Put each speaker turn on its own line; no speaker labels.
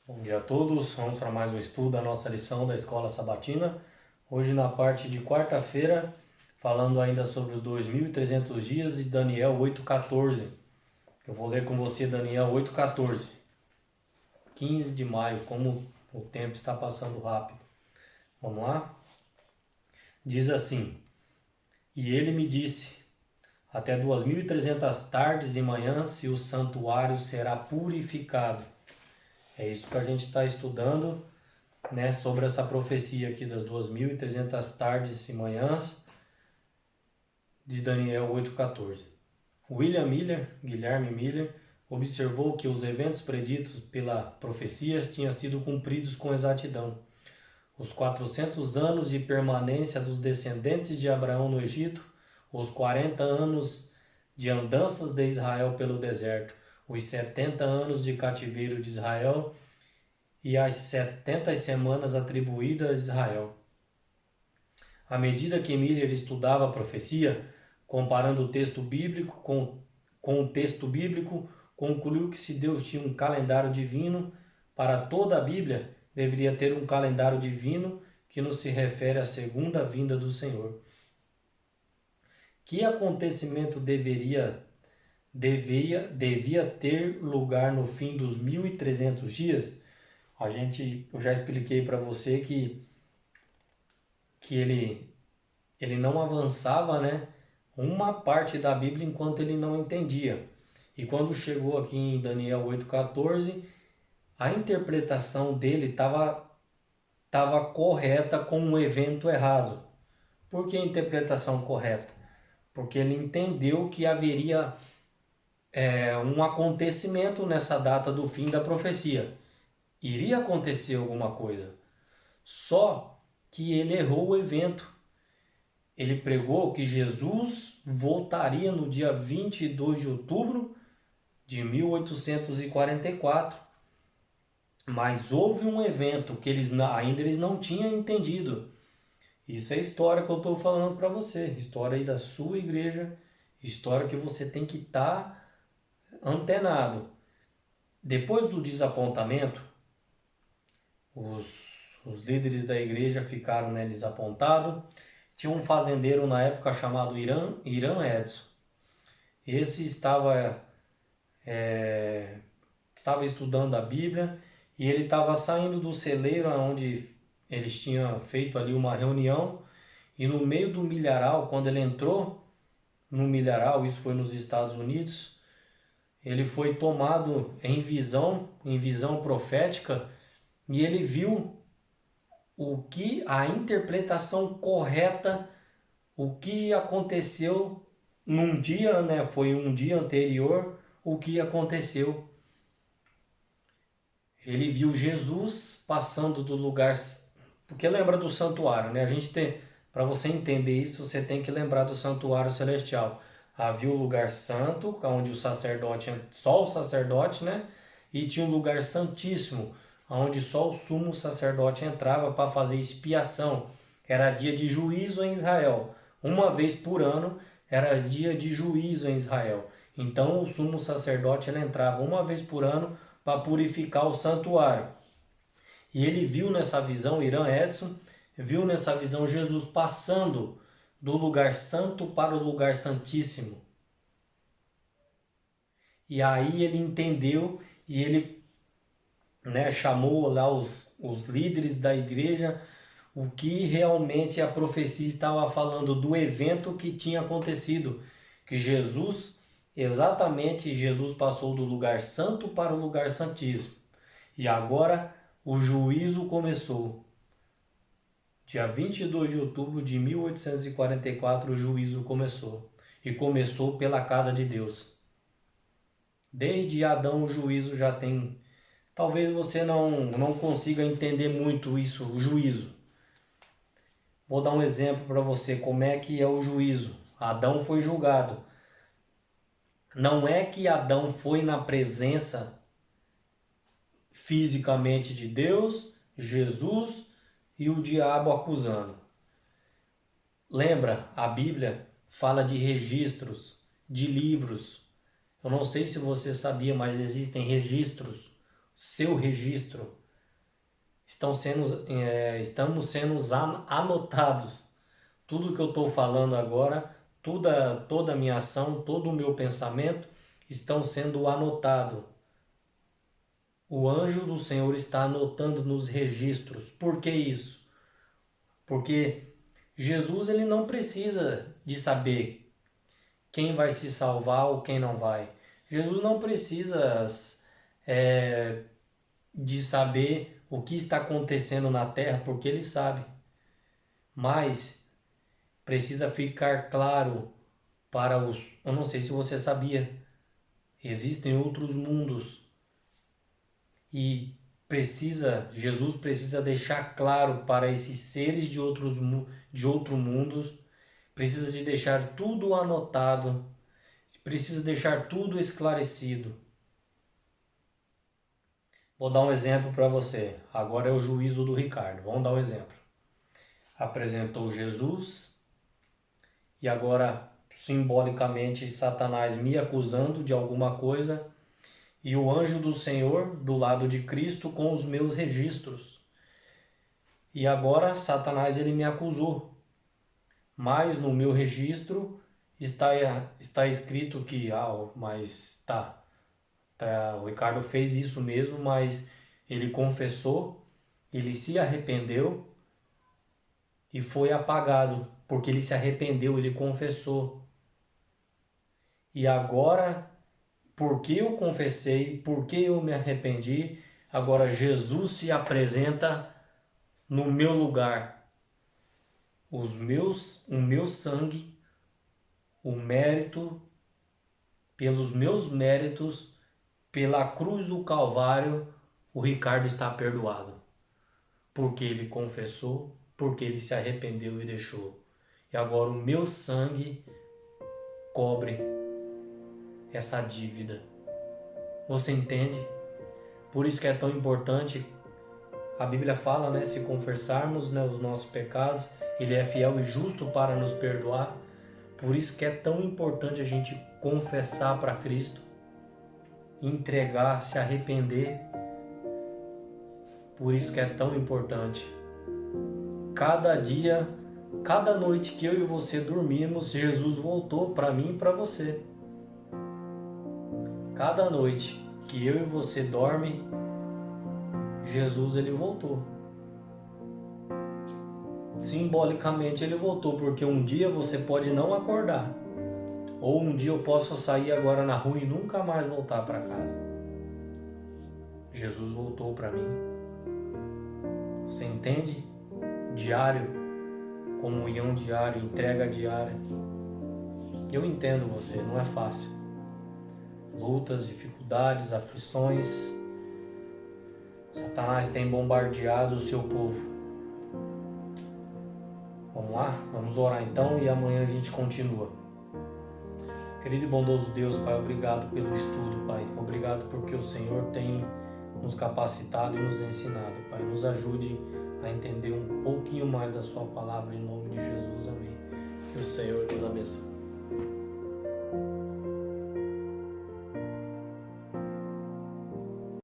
Bom dia a todos, vamos para mais um estudo da nossa lição da Escola Sabatina. Hoje na parte de quarta-feira, falando ainda sobre os 2.300 dias e Daniel 8,14. Eu vou ler com você Daniel 8,14. 15 de maio, como o tempo está passando rápido. Vamos lá? Diz assim: E ele me disse, até 2.300 tardes e manhãs e o santuário será purificado. É isso que a gente está estudando, né, sobre essa profecia aqui das 2.300 tardes e manhãs de Daniel 8,14. Guilherme Miller, observou que os eventos preditos pela profecia tinham sido cumpridos com exatidão. Os 400 anos de permanência dos descendentes de Abraão no Egito, os 40 anos de andanças de Israel pelo deserto, os 70 anos de cativeiro de Israel e as 70 semanas atribuídas a Israel. À medida que Miller estudava a profecia, comparando o texto bíblico com o texto bíblico, concluiu que se Deus tinha um calendário divino para toda a Bíblia, deveria ter um calendário divino que nos se refere à segunda vinda do Senhor. Que acontecimento devia ter lugar no fim dos 1.300 dias? Eu já expliquei para você que ele não avançava, né, uma parte da Bíblia enquanto ele não entendia. E quando chegou aqui em Daniel 8,14, a interpretação dele estava correta com um evento errado. Por que a interpretação correta? Porque ele entendeu que haveria um acontecimento nessa data do fim da profecia. Iria acontecer alguma coisa. Só que ele errou o evento. Ele pregou que Jesus voltaria no dia 22 de outubro de 1844. Mas houve um evento que eles não tinham entendido. Isso é história que eu estou falando para você. História aí da sua igreja. História que você tem que estar antenado. Depois do desapontamento, os líderes da igreja ficaram, né, desapontados. Tinha um fazendeiro na época chamado Irã Edson. Esse estava estudando a Bíblia e ele estava saindo do celeiro onde eles tinham feito ali uma reunião, e no meio do milharal, quando ele entrou no milharal, isso foi nos Estados Unidos, ele foi tomado em visão profética, e ele viu a interpretação correta, o que aconteceu num dia, né? Foi um dia anterior, o que aconteceu. Ele viu Jesus passando do lugar, porque lembra do santuário, né? A gente tem, para você entender isso, você tem que lembrar do santuário celestial. Havia o lugar santo, onde o sacerdote, só o sacerdote, né? E tinha um lugar santíssimo, onde só o sumo sacerdote entrava para fazer expiação. Era dia de juízo em Israel. Uma vez por ano era dia de juízo em Israel. Então o sumo sacerdote ele entrava uma vez por ano para purificar o santuário. E ele viu nessa visão, Irã Edson, viu nessa visão Jesus passando do lugar santo para o lugar santíssimo. E aí ele entendeu e ele, né, chamou lá os líderes da igreja, o que realmente a profecia estava falando do evento que tinha acontecido, que exatamente Jesus passou do lugar santo para o lugar santíssimo. E agora o juízo começou. Dia 22 de outubro de 1844 o juízo começou. E começou pela casa de Deus. Desde Adão o juízo já tem. Talvez você não consiga entender muito isso, o juízo. Vou dar um exemplo para você como é que é o juízo. Adão foi julgado. Não é que Adão foi na presença fisicamente de Deus, Jesus e o diabo acusando. Lembra, a Bíblia fala de registros, de livros. Eu não sei se você sabia, mas existem registros. seu registro. Estamos sendo anotados. Tudo que eu estou falando agora, toda a minha ação, todo o meu pensamento estão sendo anotados. O anjo do Senhor está anotando nos registros. Por que isso? Porque Jesus ele não precisa de saber quem vai se salvar ou quem não vai. Jesus não precisa de saber o que está acontecendo na terra, porque ele sabe. Mas precisa ficar claro para os... Eu não sei se você sabia, existem outros mundos. E Jesus precisa deixar claro para esses seres de outros mundos, precisa de deixar tudo anotado, precisa deixar tudo esclarecido. Vou dar um exemplo para você. Agora é o juízo do Ricardo. Vamos dar um exemplo. Apresentou Jesus e agora simbolicamente Satanás me acusando de alguma coisa e o anjo do Senhor do lado de Cristo com os meus registros. E agora Satanás ele me acusou, mas no meu registro está escrito que mas o Ricardo fez isso mesmo, mas ele confessou, ele se arrependeu e foi apagado, porque ele se arrependeu, ele confessou. E agora, porque eu confessei, porque eu me arrependi, agora Jesus se apresenta no meu lugar. O meu sangue, o mérito, pelos meus méritos, pela cruz do Calvário, o Ricardo está perdoado. Porque ele confessou, porque ele se arrependeu e deixou. E agora o meu sangue cobre essa dívida. Você entende? Por isso que é tão importante. A Bíblia fala, né? Se confessarmos, né, os nossos pecados, Ele é fiel e justo para nos perdoar. Por isso que é tão importante a gente confessar para Cristo, entregar, se arrepender. Por isso que é tão importante. Cada dia, cada noite que eu e você dormimos, Jesus voltou para mim e para você. Cada noite que eu e você dorme, Jesus ele voltou. Simbolicamente ele voltou, porque um dia você pode não acordar. Ou um dia eu posso sair agora na rua e nunca mais voltar para casa. Jesus voltou para mim. Você entende? Diário, comunhão diária, entrega diária. Eu entendo você, não é fácil. Lutas, dificuldades, aflições. Satanás tem bombardeado o seu povo. Vamos lá? Vamos orar então e amanhã a gente continua. Querido e bondoso Deus, Pai, obrigado pelo estudo, Pai. Obrigado porque o Senhor tem nos capacitado e nos ensinado, Pai. Nos ajude a entender um pouquinho mais da Sua palavra, em nome de Jesus. Amém. Que o Senhor nos abençoe.